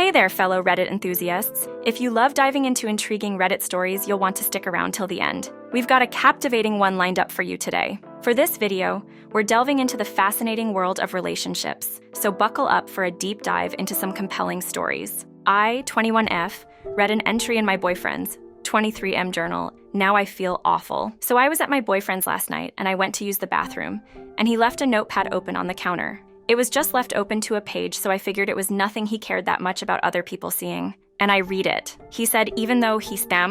Hey there, fellow Reddit enthusiasts. If you love diving into intriguing Reddit stories, you'll want to stick around till the end. We've got a captivating one lined up for you today. For this video, we're delving into the fascinating world of relationships, so buckle up for a deep dive into some compelling stories. I, 21F, read an entry in my boyfriend's 23M journal. Now I feel awful. So I was at my boyfriend's last night and I went to use the bathroom, and he left a notepad open on the counter. It was just left open to a page, so I figured it was nothing he cared that much about other people seeing. And I read it. He said even though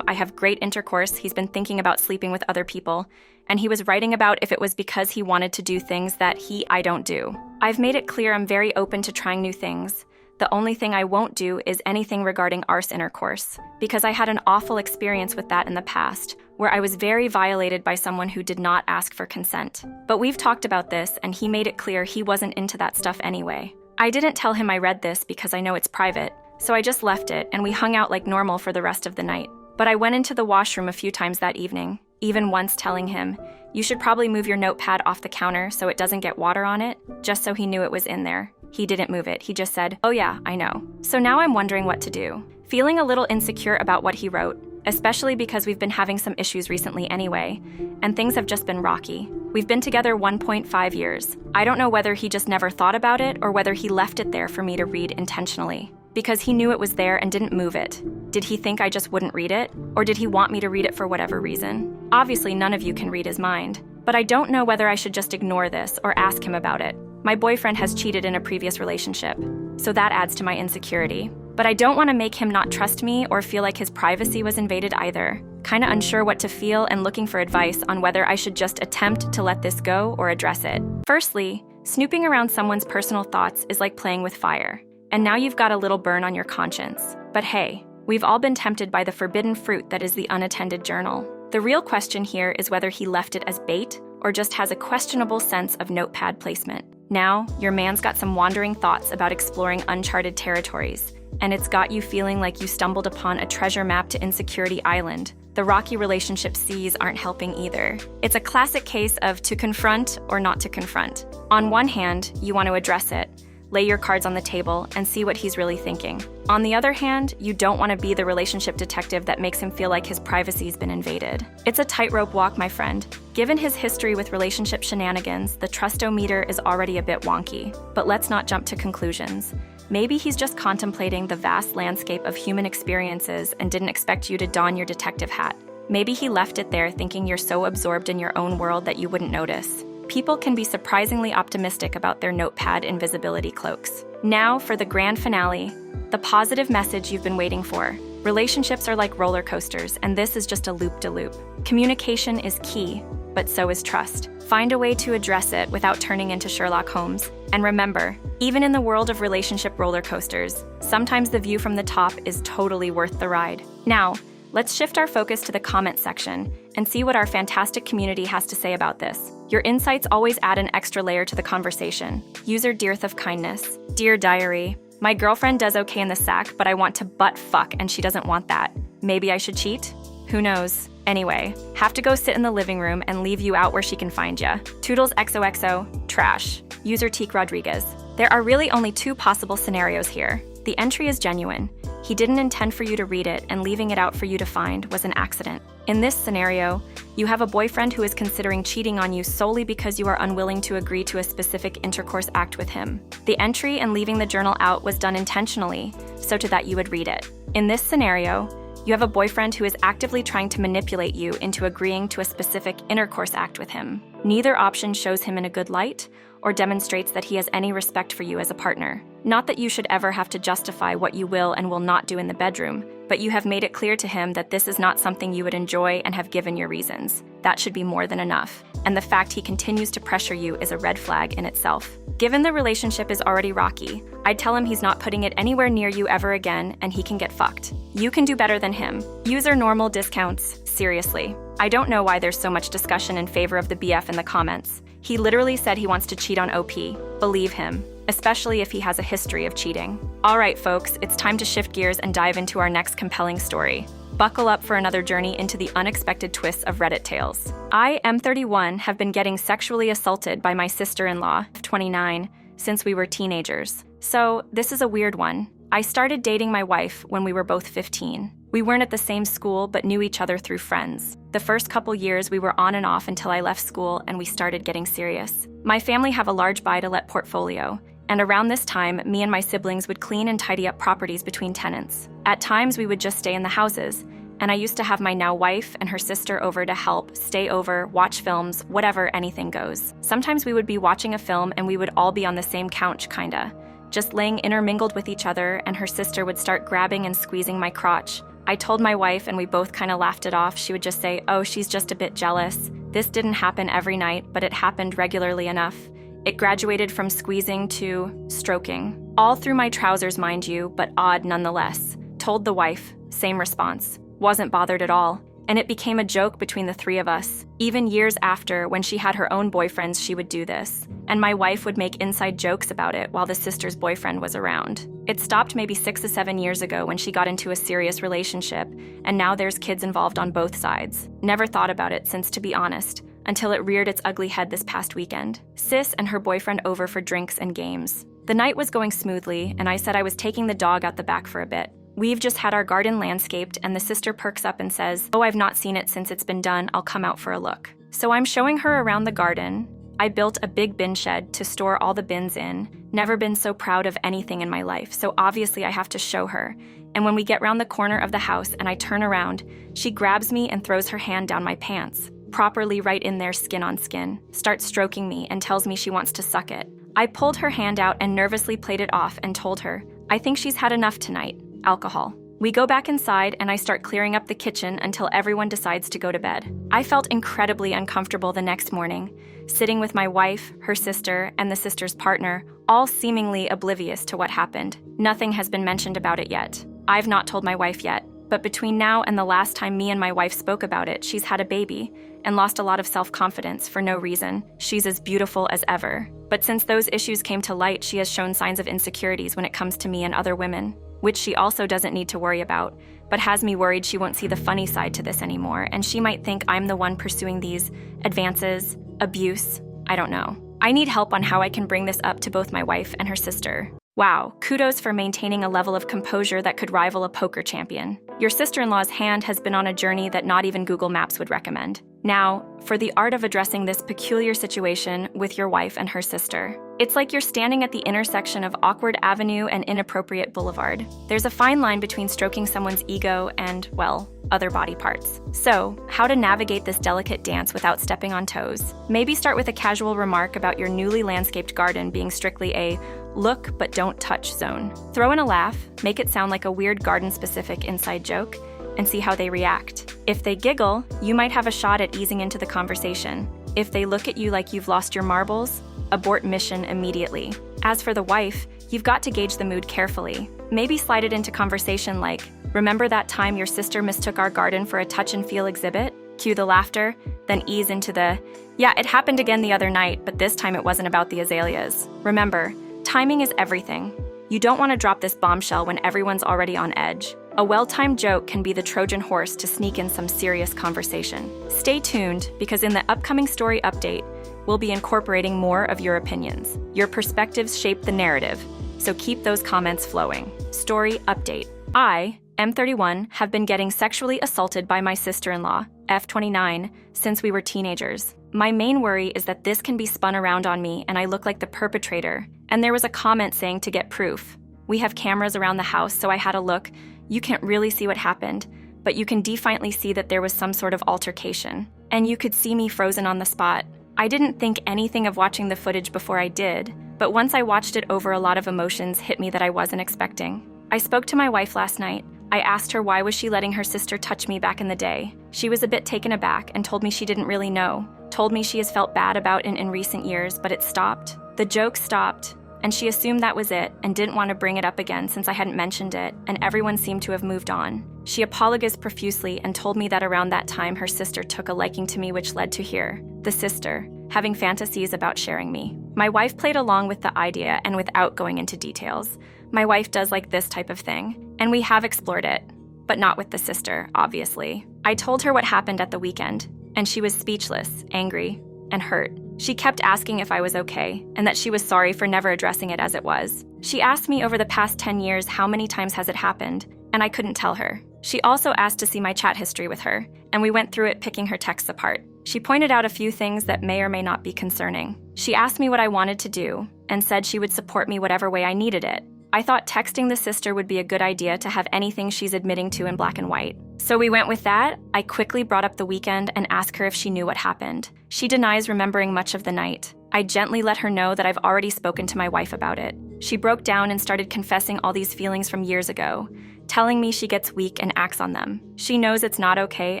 I have great intercourse, he's been thinking about sleeping with other people, and he was writing about if it was because he wanted to do things that I don't do. I've made it clear I'm very open to trying new things. The only thing I won't do is anything regarding arse intercourse, because I had an awful experience with that in the past, where I was very violated by someone who did not ask for consent. But we've talked about this, and he made it clear he wasn't into that stuff anyway. I didn't tell him I read this because I know it's private, so I just left it, and we hung out like normal for the rest of the night. But I went into the washroom a few times that evening, even once telling him, "You should probably move your notepad off the counter so it doesn't get water on it," just so he knew it was in there. He didn't move it, he just said, "Oh yeah, I know." So now I'm wondering what to do. Feeling a little insecure about what he wrote, especially because we've been having some issues recently anyway, and things have just been rocky. We've been together 1.5 years. I don't know whether he just never thought about it or whether he left it there for me to read intentionally, because he knew it was there and didn't move it. Did he think I just wouldn't read it? Or did he want me to read it for whatever reason? Obviously, none of you can read his mind, but I don't know whether I should just ignore this or ask him about it. My boyfriend has cheated in a previous relationship, so that adds to my insecurity. But I don't want to make him not trust me or feel like his privacy was invaded either. Kinda unsure what to feel and looking for advice on whether I should just attempt to let this go or address it. Firstly, snooping around someone's personal thoughts is like playing with fire, and now you've got a little burn on your conscience. But hey, we've all been tempted by the forbidden fruit that is the unattended journal. The real question here is whether he left it as bait or just has a questionable sense of notepad placement. Now, your man's got some wandering thoughts about exploring uncharted territories, and it's got you feeling like you stumbled upon a treasure map to Insecurity Island. The rocky relationship seas aren't helping either. It's a classic case of to confront or not to confront. On one hand, you want to address it, lay your cards on the table, and see what he's really thinking. On the other hand, you don't want to be the relationship detective that makes him feel like his privacy's been invaded. It's a tightrope walk, my friend. Given his history with relationship shenanigans, the trust-o-meter is already a bit wonky. But let's not jump to conclusions. Maybe he's just contemplating the vast landscape of human experiences and didn't expect you to don your detective hat. Maybe he left it there thinking you're so absorbed in your own world that you wouldn't notice. People can be surprisingly optimistic about their notepad invisibility cloaks. Now for the grand finale, the positive message you've been waiting for. Relationships are like roller coasters, and this is just a loop-de-loop. Communication is key, but so is trust. Find a way to address it without turning into Sherlock Holmes. And remember, even in the world of relationship roller coasters, sometimes the view from the top is totally worth the ride. Now, let's shift our focus to the comment section and see what our fantastic community has to say about this. Your insights always add an extra layer to the conversation. User Dearth of Kindness. Dear Diary, my girlfriend does okay in the sack, but I want to butt fuck and she doesn't want that. Maybe I should cheat? Who knows? Anyway, have to go sit in the living room and leave you out where she can find ya. Toodles XOXO, trash. User Teak Rodriguez. There are really only two possible scenarios here. The entry is genuine. He didn't intend for you to read it, and leaving it out for you to find was an accident. In this scenario, you have a boyfriend who is considering cheating on you solely because you are unwilling to agree to a specific intercourse act with him. The entry and leaving the journal out was done intentionally, so that you would read it. In this scenario, you have a boyfriend who is actively trying to manipulate you into agreeing to a specific intercourse act with him. Neither option shows him in a good light or demonstrates that he has any respect for you as a partner. Not that you should ever have to justify what you will and will not do in the bedroom, but you have made it clear to him that this is not something you would enjoy and have given your reasons. That should be more than enough. And the fact he continues to pressure you is a red flag in itself. Given the relationship is already rocky, I'd tell him he's not putting it anywhere near you ever again and he can get fucked. You can do better than him. User Normal Discounts. Seriously. I don't know why there's so much discussion in favor of the BF in the comments. He literally said he wants to cheat on OP. Believe him, especially if he has a history of cheating. All right, folks, it's time to shift gears and dive into our next compelling story. Buckle up for another journey into the unexpected twists of Reddit tales. I, M31, have been getting sexually assaulted by my sister-in-law, 29, since we were teenagers. So, this is a weird one. I started dating my wife when we were both 15. We weren't at the same school, but knew each other through friends. The first couple years we were on and off until I left school and we started getting serious. My family have a large buy-to-let portfolio, and around this time, me and my siblings would clean and tidy up properties between tenants. At times, we would just stay in the houses, and I used to have my now wife and her sister over to help, stay over, watch films, whatever, anything goes. Sometimes we would be watching a film and we would all be on the same couch, kinda, just laying intermingled with each other, and her sister would start grabbing and squeezing my crotch. I told my wife and we both kinda laughed it off. She would just say, "Oh, she's just a bit jealous." This didn't happen every night, but it happened regularly enough. It graduated from squeezing to stroking. All through my trousers, mind you, but odd nonetheless. Told the wife, same response. Wasn't bothered at all. And it became a joke between the three of us. Even years after, when she had her own boyfriends, she would do this. And my wife would make inside jokes about it while the sister's boyfriend was around. It stopped maybe 6 to 7 years ago when she got into a serious relationship, and now there's kids involved on both sides. Never thought about it since, to be honest, until it reared its ugly head this past weekend. Sis and her boyfriend over for drinks and games. The night was going smoothly, and I said I was taking the dog out the back for a bit. We've just had our garden landscaped, and the sister perks up and says, "Oh, I've not seen it since it's been done, I'll come out for a look." So I'm showing her around the garden. I built a big bin shed to store all the bins in. Never been so proud of anything in my life, so obviously I have to show her. And when we get round the corner of the house and I turn around, she grabs me and throws her hand down my pants, properly right in there, skin on skin, starts stroking me and tells me she wants to suck it. I pulled her hand out and nervously played it off and told her, "I think she's had enough tonight. Alcohol." We go back inside and I start clearing up the kitchen until everyone decides to go to bed. I felt incredibly uncomfortable the next morning, sitting with my wife, her sister, and the sister's partner, all seemingly oblivious to what happened. Nothing has been mentioned about it yet. I've not told my wife yet, but between now and the last time me and my wife spoke about it, she's had a baby and lost a lot of self-confidence for no reason. She's as beautiful as ever. But since those issues came to light, she has shown signs of insecurities when it comes to me and other women, which she also doesn't need to worry about, but has me worried she won't see the funny side to this anymore, and she might think I'm the one pursuing these advances, abuse, I don't know. I need help on how I can bring this up to both my wife and her sister. Wow, kudos for maintaining a level of composure that could rival a poker champion. Your sister-in-law's hand has been on a journey that not even Google Maps would recommend. Now, for the art of addressing this peculiar situation with your wife and her sister. It's like you're standing at the intersection of awkward avenue and inappropriate boulevard. There's a fine line between stroking someone's ego and, well, other body parts. So, how to navigate this delicate dance without stepping on toes? Maybe start with a casual remark about your newly landscaped garden being strictly a look but don't touch zone. Throw in a laugh, make it sound like a weird garden-specific inside joke, and see how they react. If they giggle, you might have a shot at easing into the conversation. If they look at you like you've lost your marbles, abort mission immediately. As for the wife, you've got to gauge the mood carefully. Maybe slide it into conversation like, "Remember that time your sister mistook our garden for a touch and feel exhibit?" Cue the laughter, then ease into the, "Yeah, it happened again the other night, but this time it wasn't about the azaleas." Remember, timing is everything. You don't want to drop this bombshell when everyone's already on edge. A well-timed joke can be the Trojan horse to sneak in some serious conversation. Stay tuned, because in the upcoming story update, we'll be incorporating more of your opinions. Your perspectives shape the narrative, so keep those comments flowing. Story update. I, M31, have been getting sexually assaulted by my sister-in-law, F29, since we were teenagers. My main worry is that this can be spun around on me and I look like the perpetrator. And there was a comment saying to get proof. We have cameras around the house, so I had a look. You can't really see what happened, but you can definitely see that there was some sort of altercation. And you could see me frozen on the spot. I didn't think anything of watching the footage before I did, but once I watched it over, a lot of emotions hit me that I wasn't expecting. I spoke to my wife last night. I asked her why was she letting her sister touch me back in the day. She was a bit taken aback and told me she didn't really know. Told me she has felt bad about it in recent years, but it stopped. The joke stopped, and she assumed that was it and didn't want to bring it up again since I hadn't mentioned it, and everyone seemed to have moved on. She apologized profusely and told me that around that time her sister took a liking to me, which led to the sister, having fantasies about sharing me. My wife played along with the idea, and without going into details, my wife does like this type of thing, and we have explored it, but not with the sister, obviously. I told her what happened at the weekend, and she was speechless, angry, and hurt. She kept asking if I was okay, and that she was sorry for never addressing it as it was. She asked me over the past 10 years how many times has it happened, and I couldn't tell her. She also asked to see my chat history with her, and we went through it picking her texts apart. She pointed out a few things that may or may not be concerning. She asked me what I wanted to do, and said she would support me whatever way I needed it. I thought texting the sister would be a good idea to have anything she's admitting to in black and white. So we went with that. I quickly brought up the weekend and asked her if she knew what happened. She denies remembering much of the night. I gently let her know that I've already spoken to my wife about it. She broke down and started confessing all these feelings from years ago, telling me she gets weak and acts on them. She knows it's not okay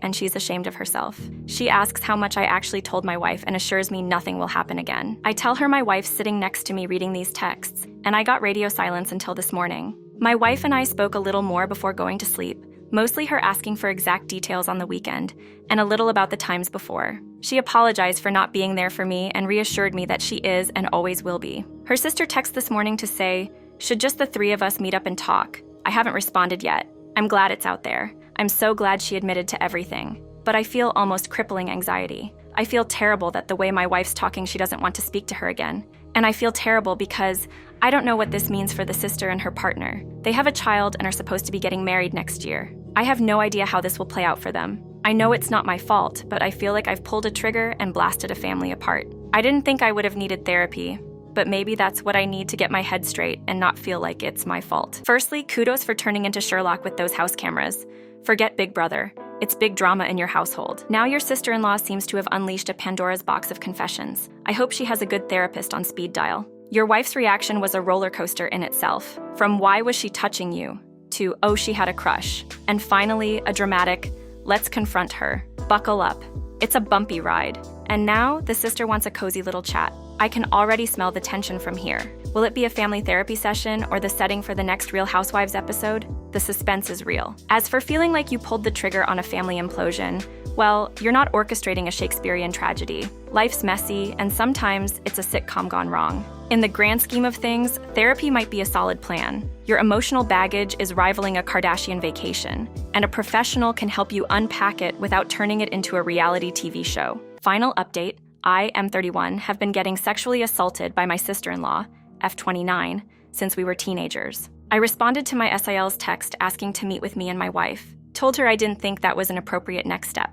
and she's ashamed of herself. She asks how much I actually told my wife and assures me nothing will happen again. I tell her my wife's sitting next to me reading these texts, and I got radio silence until this morning. My wife and I spoke a little more before going to sleep, mostly her asking for exact details on the weekend and a little about the times before. She apologized for not being there for me and reassured me that she is and always will be. Her sister texted this morning to say, should just the three of us meet up and talk? I haven't responded yet. I'm glad it's out there. I'm so glad she admitted to everything. But I feel almost crippling anxiety. I feel terrible that the way my wife's talking, she doesn't want to speak to her again. And I feel terrible because I don't know what this means for the sister and her partner. They have a child and are supposed to be getting married next year. I have no idea how this will play out for them. I know it's not my fault, but I feel like I've pulled a trigger and blasted a family apart. I didn't think I would have needed therapy, but maybe that's what I need to get my head straight and not feel like it's my fault. Firstly, kudos for turning into Sherlock with those house cameras. Forget Big Brother. It's big drama in your household. Now your sister-in-law seems to have unleashed a Pandora's box of confessions. I hope she has a good therapist on speed dial. Your wife's reaction was a roller coaster in itself. From why was she touching you to oh, she had a crush. And finally, a dramatic, let's confront her. Buckle up. It's a bumpy ride. And now the sister wants a cozy little chat. I can already smell the tension from here. Will it be a family therapy session or the setting for the next Real Housewives episode? The suspense is real. As for feeling like you pulled the trigger on a family implosion, well, you're not orchestrating a Shakespearean tragedy. Life's messy, and sometimes it's a sitcom gone wrong. In the grand scheme of things, therapy might be a solid plan. Your emotional baggage is rivaling a Kardashian vacation, and a professional can help you unpack it without turning it into a reality TV show. Final update, I, M31, have been getting sexually assaulted by my sister-in-law, F29, since we were teenagers. I responded to my SIL's text asking to meet with me and my wife, told her I didn't think that was an appropriate next step,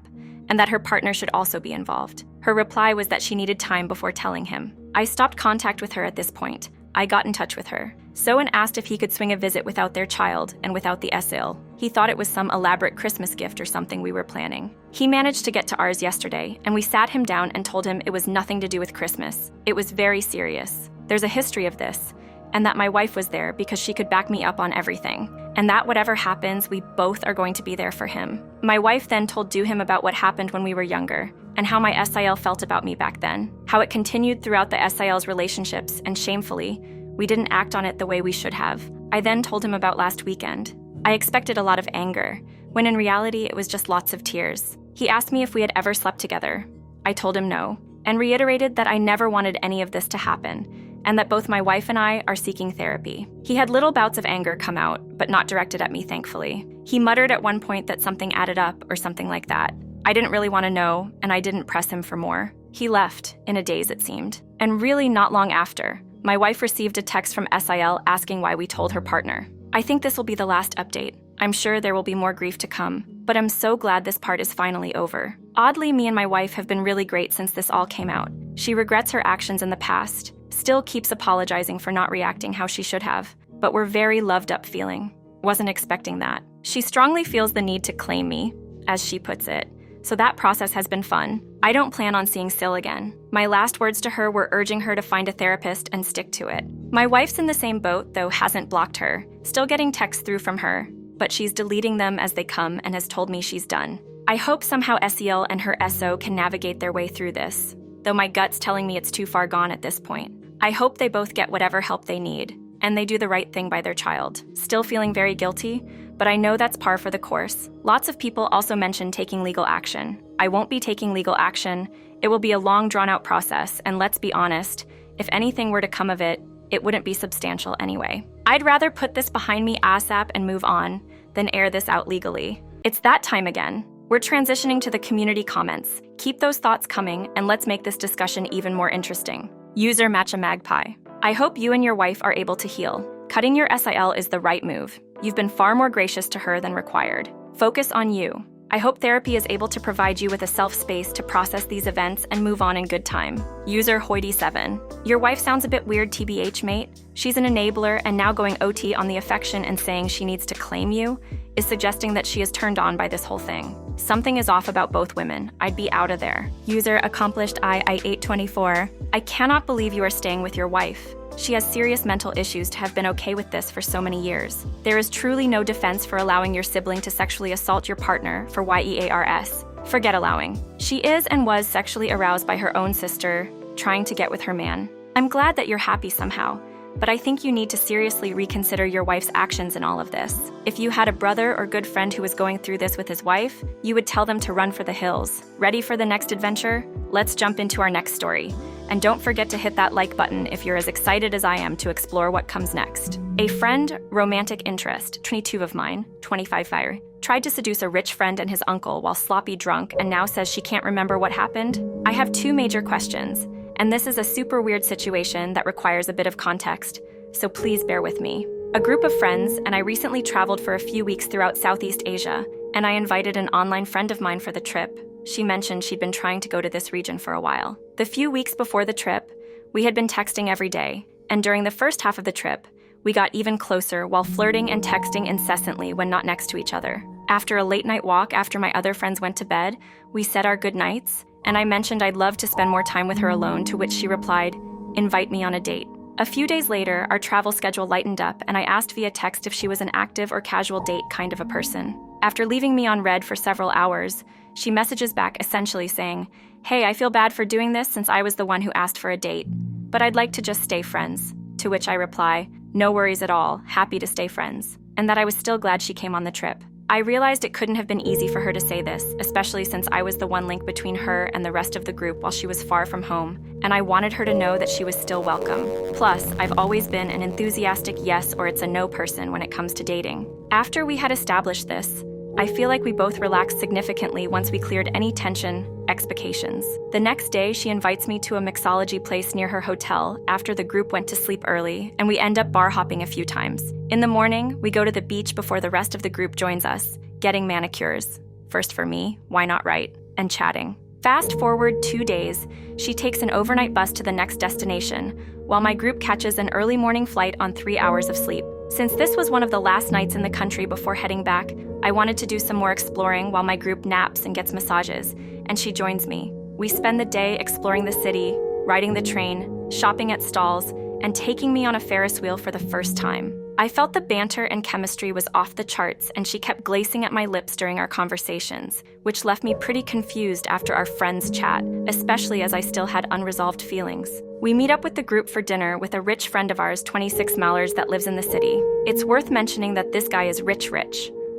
and that her partner should also be involved. Her reply was that she needed time before telling him. I stopped contact with her at this point. I got in touch with her. Sohan asked if he could swing a visit without their child and without the SIL. He thought it was some elaborate Christmas gift or something we were planning. He managed to get to ours yesterday, and we sat him down and told him it was nothing to do with Christmas. It was very serious. There's a history of this, and that my wife was there because she could back me up on everything, and that whatever happens, we both are going to be there for him. My wife then told him about what happened when we were younger, and how my SIL felt about me back then, how it continued throughout the SIL's relationships, and shamefully, we didn't act on it the way we should have. I then told him about last weekend. I expected a lot of anger, when in reality it was just lots of tears. He asked me if we had ever slept together. I told him no, and reiterated that I never wanted any of this to happen, and that both my wife and I are seeking therapy. He had little bouts of anger come out, but not directed at me, thankfully. He muttered at one point that something added up or something like that. I didn't really want to know, and I didn't press him for more. He left, in a daze it seemed. And really not long after, my wife received a text from SIL asking why we told her partner. I think this will be the last update. I'm sure there will be more grief to come, but I'm so glad this part is finally over. Oddly, me and my wife have been really great since this all came out. She regrets her actions in the past, still keeps apologizing for not reacting how she should have, but we're very loved up feeling. Wasn't expecting that. She strongly feels the need to claim me, as she puts it, so that process has been fun. I don't plan on seeing Sil again. My last words to her were urging her to find a therapist and stick to it. My wife's in the same boat, though hasn't blocked her, still getting texts through from her, but she's deleting them as they come and has told me she's done. I hope somehow SEL and her SO can navigate their way through this, though my gut's telling me it's too far gone at this point. I hope they both get whatever help they need, and they do the right thing by their child. Still feeling very guilty, but I know that's par for the course. Lots of people also mention taking legal action. I won't be taking legal action. It will be a long, drawn-out process, and let's be honest, if anything were to come of it, it wouldn't be substantial anyway. I'd rather put this behind me ASAP and move on than air this out legally. It's that time again. We're transitioning to the community comments. Keep those thoughts coming, and let's make this discussion even more interesting. User Match a Magpie. I hope you and your wife are able to heal. Cutting your SIL is the right move. You've been far more gracious to her than required. Focus on you. I hope therapy is able to provide you with a self-space to process these events and move on in good time. User Hoity7. Your wife sounds a bit weird, TBH, mate. She's an enabler, and now going OT on the affection and saying she needs to claim you is suggesting that she is turned on by this whole thing. Something is off about both women. I'd be out of there. User Accomplished I824. I cannot believe you are staying with your wife. She has serious mental issues to have been okay with this for so many years. There is truly no defense for allowing your sibling to sexually assault your partner for YEARS. Forget allowing. She is and was sexually aroused by her own sister, trying to get with her man. I'm glad that you're happy somehow, but I think you need to seriously reconsider your wife's actions in all of this. If you had a brother or good friend who was going through this with his wife, you would tell them to run for the hills. Ready for the next adventure? Let's jump into our next story. And don't forget to hit that like button if you're as excited as I am to explore what comes next. A friend, romantic interest, 22 of mine, 25 fire, tried to seduce a rich friend and his uncle while sloppy drunk and now says she can't remember what happened. I have two major questions, and this is a super weird situation that requires a bit of context, so please bear with me. A group of friends and I recently traveled for a few weeks throughout Southeast Asia, and I invited an online friend of mine for the trip. She mentioned she'd been trying to go to this region for a while. The few weeks before the trip, we had been texting every day, and during the first half of the trip, we got even closer while flirting and texting incessantly when not next to each other. After a late-night walk after my other friends went to bed, we said our goodnights, and I mentioned I'd love to spend more time with her alone, to which she replied, "Invite me on a date." A few days later, our travel schedule lightened up, and I asked via text if she was an active or casual date kind of a person. After leaving me on read for several hours, she messages back essentially saying, "Hey, I feel bad for doing this since I was the one who asked for a date, but I'd like to just stay friends." To which I reply, "No worries at all, happy to stay friends," and that I was still glad she came on the trip. I realized it couldn't have been easy for her to say this, especially since I was the one link between her and the rest of the group while she was far from home, and I wanted her to know that she was still welcome. Plus, I've always been an enthusiastic yes or it's a no person when it comes to dating. After we had established this, I feel like we both relaxed significantly once we cleared any tension, expectations. The next day, she invites me to a mixology place near her hotel after the group went to sleep early, and we end up bar hopping a few times. In the morning, we go to the beach before the rest of the group joins us, getting manicures. First for me, why not, right? And chatting. Fast forward 2 days, she takes an overnight bus to the next destination, while my group catches an early morning flight on 3 hours of sleep. Since this was one of the last nights in the country before heading back, I wanted to do some more exploring while my group naps and gets massages, and she joins me. We spend the day exploring the city, riding the train, shopping at stalls, and taking me on a Ferris wheel for the first time. I felt the banter and chemistry was off the charts, and she kept glazing at my lips during our conversations, which left me pretty confused after our friends' chat, especially as I still had unresolved feelings. We meet up with the group for dinner with a rich friend of ours, 26 Mallers, that lives in the city. It's worth mentioning that this guy is rich,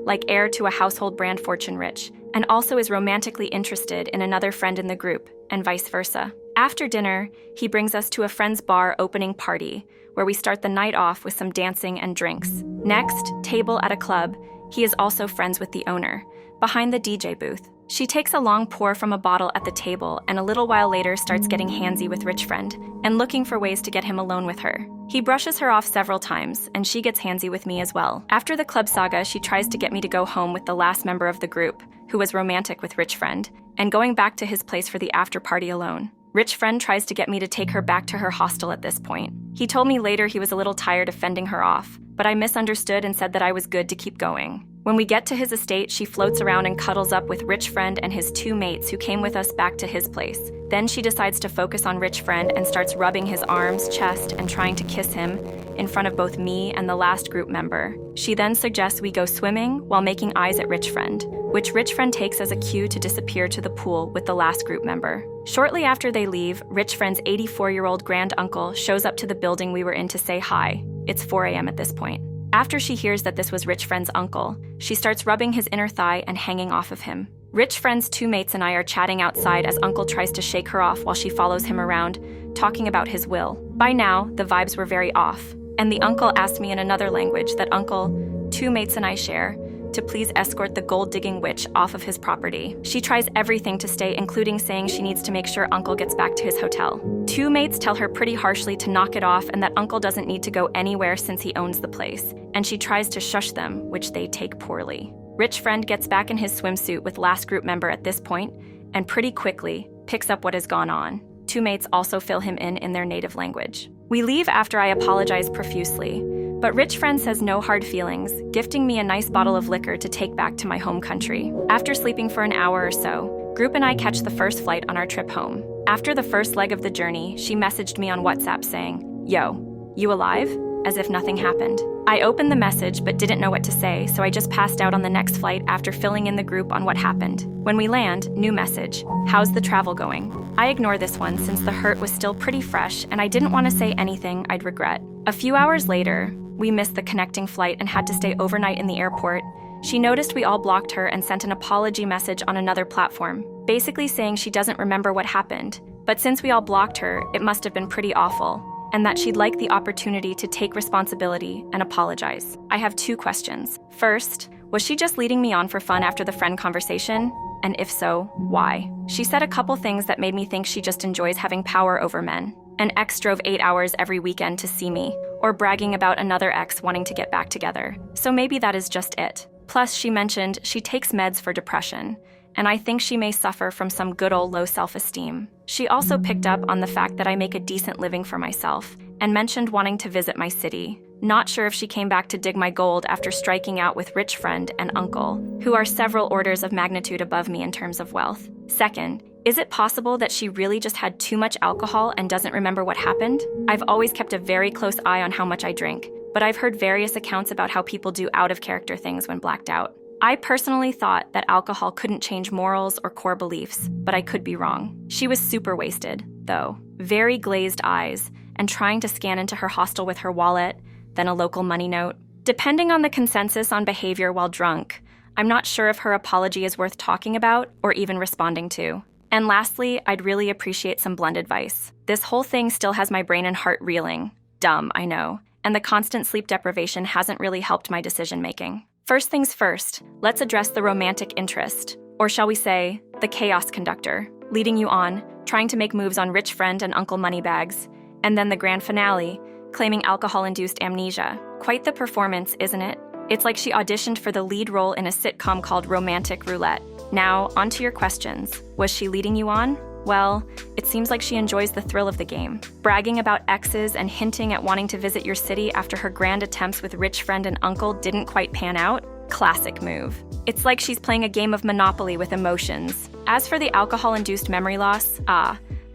like heir to a household brand Fortune rich, and also is romantically interested in another friend in the group, and vice versa. After dinner, he brings us to a friend's bar opening party, where we start the night off with some dancing and drinks. Next, table at a club, he is also friends with the owner, behind the DJ booth. She takes a long pour from a bottle at the table and a little while later starts getting handsy with rich friend and looking for ways to get him alone with her. He brushes her off several times and she gets handsy with me as well. After the club saga, she tries to get me to go home with the last member of the group, who was romantic with rich friend, and going back to his place for the after party alone. Rich friend tries to get me to take her back to her hostel at this point. He told me later he was a little tired of fending her off, but I misunderstood and said that I was good to keep going. When we get to his estate, she floats around and cuddles up with rich friend and his 2 mates who came with us back to his place. Then she decides to focus on rich friend and starts rubbing his arms, chest, and trying to kiss him in front of both me and the last group member. She then suggests we go swimming while making eyes at rich friend, which rich friend takes as a cue to disappear to the pool with the last group member. Shortly after they leave, rich friend's 84-year-old grand uncle shows up to the building we were in to say hi. It's 4 a.m. at this point. After she hears that this was rich friend's uncle, she starts rubbing his inner thigh and hanging off of him. Rich friend's 2 mates and I are chatting outside as uncle tries to shake her off while she follows him around, talking about his will. By now, the vibes were very off, and the uncle asked me in another language that uncle, 2 mates and I share, to please escort the gold-digging witch off of his property. She tries everything to stay, including saying she needs to make sure Uncle gets back to his hotel. Two mates tell her pretty harshly to knock it off and that Uncle doesn't need to go anywhere since he owns the place, and she tries to shush them, which they take poorly. Rich friend gets back in his swimsuit with last group member at this point, and pretty quickly picks up what has gone on. Two mates also fill him in their native language. We leave after I apologize profusely, but Rich friend says no hard feelings, gifting me a nice bottle of liquor to take back to my home country. After sleeping for an hour or so, Group and I catch the first flight on our trip home. After the first leg of the journey, she messaged me on WhatsApp saying, "Yo, you alive?" As if nothing happened. I opened the message but didn't know what to say, so I just passed out on the next flight after filling in the group on what happened. When we land, new message, "How's the travel going?" I ignore this one since the hurt was still pretty fresh and I didn't want to say anything I'd regret. A few hours later, we missed the connecting flight and had to stay overnight in the airport. She noticed we all blocked her and sent an apology message on another platform, basically saying she doesn't remember what happened, but since we all blocked her, it must have been pretty awful, and that she'd like the opportunity to take responsibility and apologize. I have two questions. First, was she just leading me on for fun after the friend conversation? And if so, why? She said a couple things that made me think she just enjoys having power over men. An ex drove 8 hours every weekend to see me, or bragging about another ex wanting to get back together. So maybe that is just it. Plus, she mentioned she takes meds for depression, and I think she may suffer from some good old low self-esteem. She also picked up on the fact that I make a decent living for myself, and mentioned wanting to visit my city. Not sure if she came back to dig my gold after striking out with Rich friend and Uncle, who are several orders of magnitude above me in terms of wealth. Second, is it possible that she really just had too much alcohol and doesn't remember what happened? I've always kept a very close eye on how much I drink, but I've heard various accounts about how people do out-of-character things when blacked out. I personally thought that alcohol couldn't change morals or core beliefs, but I could be wrong. She was super wasted, though, very glazed eyes, and trying to scan into her hostel with her wallet, then a local money note. Depending on the consensus on behavior while drunk, I'm not sure if her apology is worth talking about or even responding to. And lastly, I'd really appreciate some blunt advice. This whole thing still has my brain and heart reeling. Dumb, I know. And the constant sleep deprivation hasn't really helped my decision-making. First things first, let's address the romantic interest, or shall we say, the chaos conductor, leading you on, trying to make moves on Rich friend and Uncle Moneybags, and then the grand finale, claiming alcohol-induced amnesia. Quite the performance, isn't it? It's like she auditioned for the lead role in a sitcom called Romantic Roulette. Now, on to your questions. Was she leading you on? Well, it seems like she enjoys the thrill of the game. Bragging about exes and hinting at wanting to visit your city after her grand attempts with Rich friend and Uncle didn't quite pan out? Classic move. It's like she's playing a game of Monopoly with emotions. As for the alcohol-induced memory loss,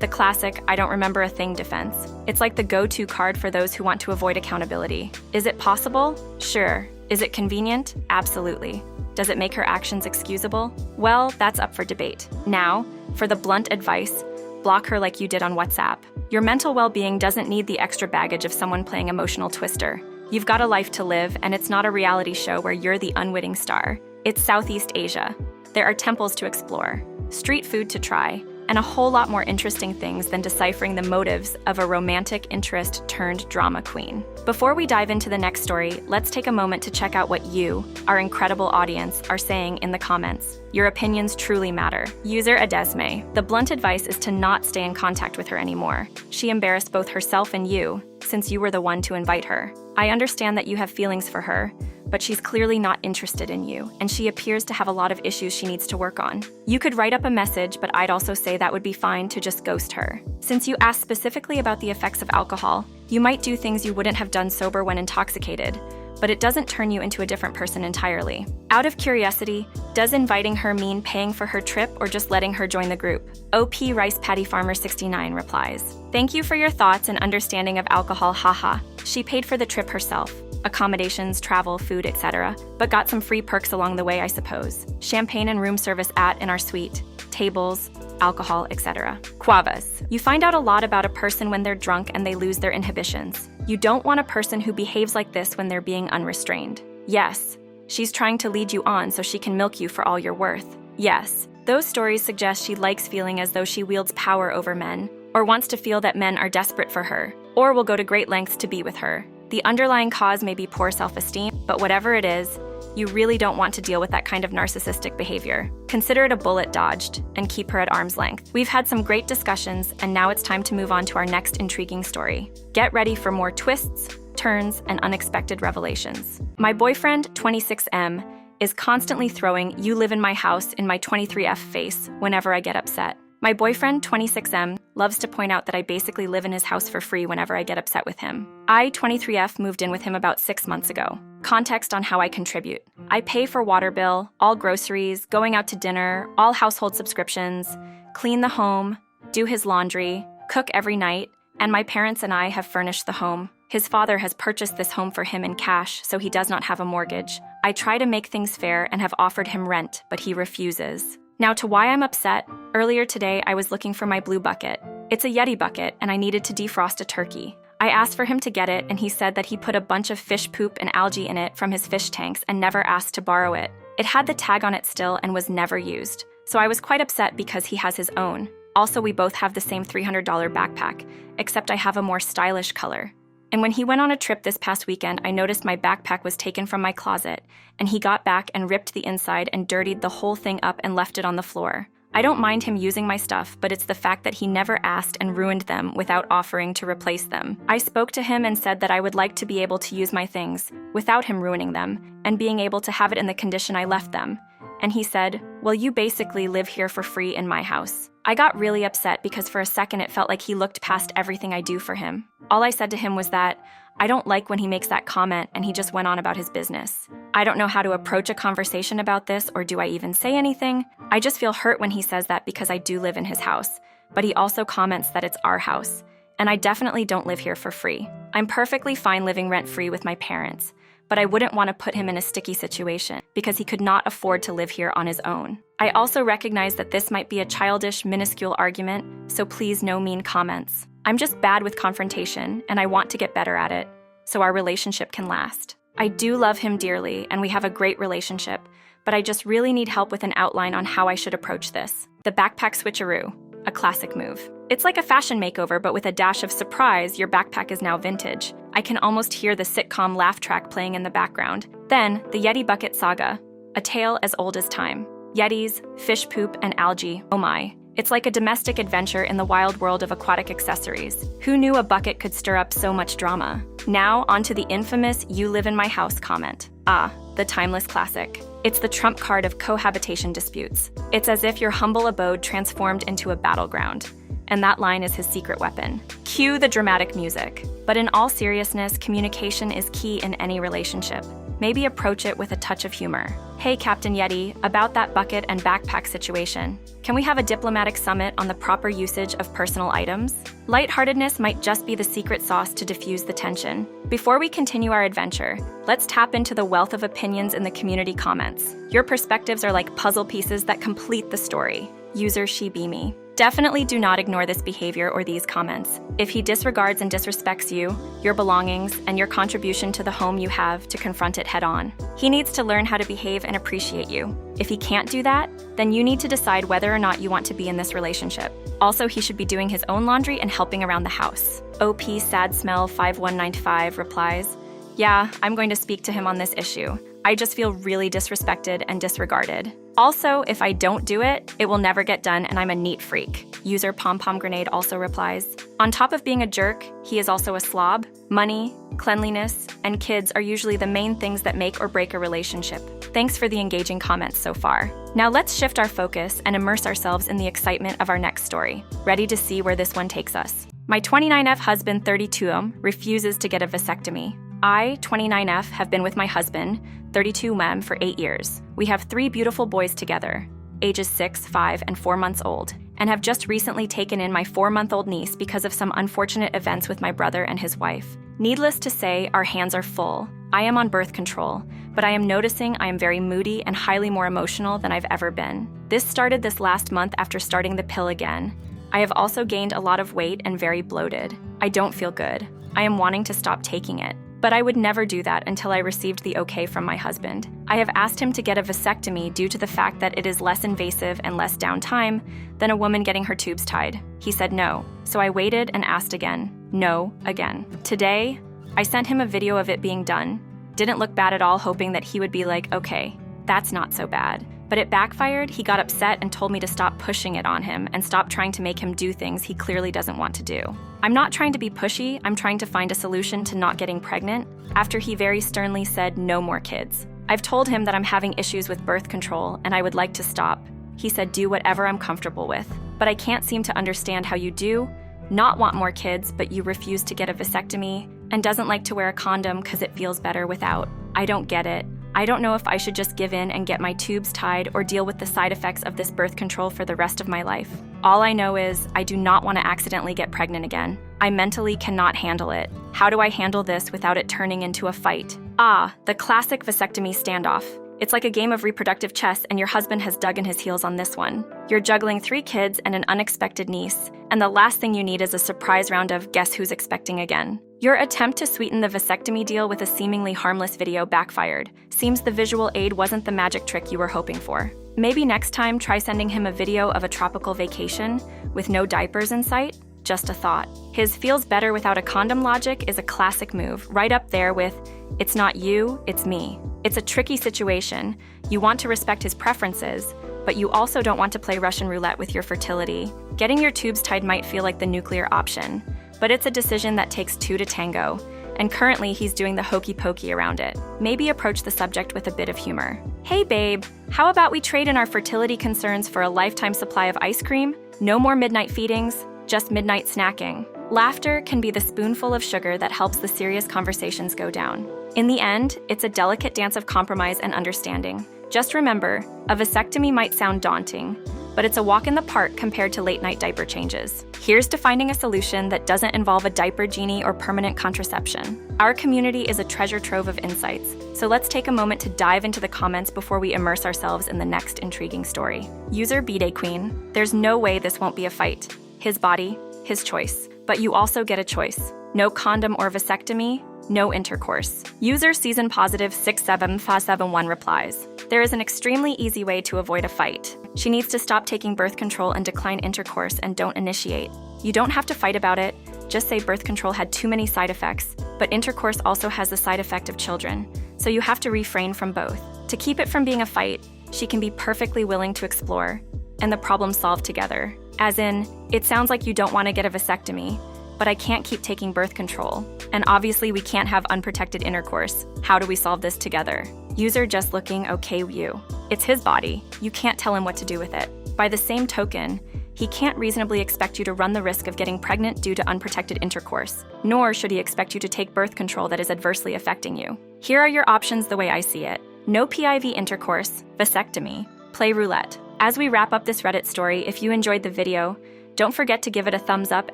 the classic I don't remember a thing defense. It's like the go-to card for those who want to avoid accountability. Is it possible? Sure. Is it convenient? Absolutely. Does it make her actions excusable? Well, that's up for debate. Now, for the blunt advice, block her like you did on WhatsApp. Your mental well-being doesn't need the extra baggage of someone playing emotional twister. You've got a life to live, and it's not a reality show where you're the unwitting star. It's Southeast Asia. There are temples to explore, street food to try, and a whole lot more interesting things than deciphering the motives of a romantic interest turned drama queen. Before we dive into the next story, let's take a moment to check out what you, our incredible audience, are saying in the comments. Your opinions truly matter. User Adesme. The blunt advice is to not stay in contact with her anymore. She embarrassed both herself and you, since you were the one to invite her. I understand that you have feelings for her, but she's clearly not interested in you, and she appears to have a lot of issues she needs to work on. You could write up a message, but I'd also say that would be fine to just ghost her. Since you asked specifically about the effects of alcohol, you might do things you wouldn't have done sober when intoxicated, but it doesn't turn you into a different person entirely. Out of curiosity, does inviting her mean paying for her trip or just letting her join the group? OP Rice Patty Farmer 69 replies, "Thank you for your thoughts and understanding of alcohol, haha. She paid for the trip herself. Accommodations, travel, food, etc., but got some free perks along the way, I suppose. Champagne and room service in our suite, tables, alcohol, etc. Quavas. You find out a lot about a person when they're drunk and they lose their inhibitions. You don't want a person who behaves like this when they're being unrestrained. Yes, she's trying to lead you on so she can milk you for all you're worth. Yes, those stories suggest she likes feeling as though she wields power over men, or wants to feel that men are desperate for her, or will go to great lengths to be with her. The underlying cause may be poor self-esteem, but whatever it is, You really don't want to deal with that kind of narcissistic behavior. Consider it a bullet dodged and keep her at arm's length. We've had some great discussions, and now it's time to move on to our next intriguing story. Get ready for more twists, turns, and unexpected revelations. My boyfriend, 26M, is constantly throwing "you live in my house" in my 23F face whenever I get upset. My boyfriend, 26M, loves to point out that I basically live in his house for free whenever I get upset with him. I, 23F, moved in with him about 6 months ago. Context on how I contribute. I pay for water bill, all groceries, going out to dinner, all household subscriptions, clean the home, do his laundry, cook every night, and my parents and I have furnished the home. His father has purchased this home for him in cash, so he does not have a mortgage. I try to make things fair and have offered him rent, but he refuses. Now to why I'm upset. Earlier today, I was looking for my blue bucket. It's a Yeti bucket, and I needed to defrost a turkey. I asked for him to get it, and he said that he put a bunch of fish poop and algae in it from his fish tanks and never asked to borrow it. It had the tag on it still and was never used. So I was quite upset because he has his own. Also, we both have the same $300 backpack, except I have a more stylish color. And when he went on a trip this past weekend, I noticed my backpack was taken from my closet, and he got back and ripped the inside and dirtied the whole thing up and left it on the floor. I don't mind him using my stuff, but it's the fact that he never asked and ruined them without offering to replace them. I spoke to him and said that I would like to be able to use my things without him ruining them and being able to have it in the condition I left them. And he said, "Well, you basically live here for free in my house." I got really upset because for a second it felt like he looked past everything I do for him. All I said to him was that I don't like when he makes that comment, and he just went on about his business. I don't know how to approach a conversation about this, or do I even say anything? I just feel hurt when he says that because I do live in his house, but he also comments that it's our house, and I definitely don't live here for free. I'm perfectly fine living rent-free with my parents, but I wouldn't want to put him in a sticky situation because he could not afford to live here on his own. I also recognize that this might be a childish, minuscule argument, so please no mean comments. I'm just bad with confrontation, and I want to get better at it, so our relationship can last. I do love him dearly, and we have a great relationship, but I just really need help with an outline on how I should approach this. The backpack switcheroo, a classic move. It's like a fashion makeover, but with a dash of surprise, your backpack is now vintage. I can almost hear the sitcom laugh track playing in the background. Then, the Yeti bucket saga, a tale as old as time. Yetis, fish poop, and algae, oh my. It's like a domestic adventure in the wild world of aquatic accessories. Who knew a bucket could stir up so much drama? Now, onto the infamous "you live in my house" comment. Ah, the timeless classic. It's the trump card of cohabitation disputes. It's as if your humble abode transformed into a battleground. And that line is his secret weapon. Cue the dramatic music. But in all seriousness, communication is key in any relationship. Maybe approach it with a touch of humor. "Hey, Captain Yeti, about that bucket and backpack situation. Can we have a diplomatic summit on the proper usage of personal items?" Lightheartedness might just be the secret sauce to diffuse the tension. Before we continue our adventure, let's tap into the wealth of opinions in the community comments. Your perspectives are like puzzle pieces that complete the story. User Shibimi. Definitely do not ignore this behavior or these comments. If he disregards and disrespects you, your belongings, and your contribution to the home you have to confront it head on. He needs to learn how to behave and appreciate you. If he can't do that, then you need to decide whether or not you want to be in this relationship. Also, he should be doing his own laundry and helping around the house. OP Sad Smell 5195 replies, "Yeah, I'm going to speak to him on this issue. I just feel really disrespected and disregarded. Also, if I don't do it, it will never get done and I'm a neat freak." User Pom Pom Grenade also replies, "On top of being a jerk, he is also a slob. Money, cleanliness, and kids are usually the main things that make or break a relationship." Thanks for the engaging comments so far. Now let's shift our focus and immerse ourselves in the excitement of our next story. Ready to see where this one takes us? My 29F husband, 32M, refuses to get a vasectomy. I, 29F, have been with my husband, 32M, for 8 years. We have 3 beautiful boys together, ages 6, 5, and 4 months old, and have just recently taken in my 4-month-old niece because of some unfortunate events with my brother and his wife. Needless to say, our hands are full. I am on birth control, but I am noticing I am very moody and highly more emotional than I've ever been. This started this last month after starting the pill again. I have also gained a lot of weight and very bloated. I don't feel good. I am wanting to stop taking it. But I would never do that until I received the okay from my husband. I have asked him to get a vasectomy due to the fact that it is less invasive and less downtime than a woman getting her tubes tied. He said no, so I waited and asked again. No, again. Today, I sent him a video of it being done, Didn't look bad at all, hoping that he would be like, okay, that's not so bad. But it backfired. He got upset and told me to stop pushing it on him and stop trying to make him do things he clearly doesn't want to do. I'm not trying to be pushy, I'm trying to find a solution to not getting pregnant, after he very sternly said no more kids. I've told him that I'm having issues with birth control and I would like to stop. He said do whatever I'm comfortable with. But I can't seem to understand how you do not want more kids, but you refuse to get a vasectomy and doesn't like to wear a condom because it feels better without. I don't get it. I don't know if I should just give in and get my tubes tied or deal with the side effects of this birth control for the rest of my life. All I know is I do not want to accidentally get pregnant again. I mentally cannot handle it. How do I handle this without it turning into a fight? The classic vasectomy standoff. It's like a game of reproductive chess and your husband has dug in his heels on this one. You're juggling 3 kids and an unexpected niece, and the last thing you need is a surprise round of guess who's expecting again. Your attempt to sweeten the vasectomy deal with a seemingly harmless video backfired. Seems the visual aid wasn't the magic trick you were hoping for. Maybe next time try sending him a video of a tropical vacation with no diapers in sight? Just a thought. His feels better without a condom logic is a classic move, right up there with it's not you, it's me. It's a tricky situation. You want to respect his preferences, but you also don't want to play Russian roulette with your fertility. Getting your tubes tied might feel like the nuclear option, but it's a decision that takes 2 to tango, and currently he's doing the hokey pokey around it. Maybe approach the subject with a bit of humor. Hey babe, how about we trade in our fertility concerns for a lifetime supply of ice cream? No more midnight feedings, just midnight snacking. Laughter can be the spoonful of sugar that helps the serious conversations go down. In the end, it's a delicate dance of compromise and understanding. Just remember, a vasectomy might sound daunting, but it's a walk in the park compared to late-night diaper changes. Here's to finding a solution that doesn't involve a diaper genie or permanent contraception. Our community is a treasure trove of insights, so let's take a moment to dive into the comments before we immerse ourselves in the next intriguing story. User B-Day Queen, there's no way this won't be a fight. His body, his choice. But you also get a choice. No condom or vasectomy, no intercourse. User Season Positive 67571 replies, there is an extremely easy way to avoid a fight. She needs to stop taking birth control and decline intercourse and don't initiate. You don't have to fight about it, just say birth control had too many side effects, but intercourse also has the side effect of children, so you have to refrain from both. To keep it from being a fight, she can be perfectly willing to explore, and the problem solved together. As in, it sounds like you don't want to get a vasectomy, but I can't keep taking birth control. And obviously we can't have unprotected intercourse. How do we solve this together? User just looking okay you. It's his body. You can't tell him what to do with it. By the same token, he can't reasonably expect you to run the risk of getting pregnant due to unprotected intercourse, nor should he expect you to take birth control that is adversely affecting you. Here are your options the way I see it. No PIV intercourse, vasectomy, play roulette. As we wrap up this Reddit story, if you enjoyed the video, don't forget to give it a thumbs up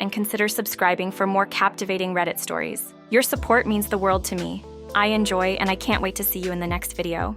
and consider subscribing for more captivating Reddit stories. Your support means the world to me. I enjoy and I can't wait to see you in the next video.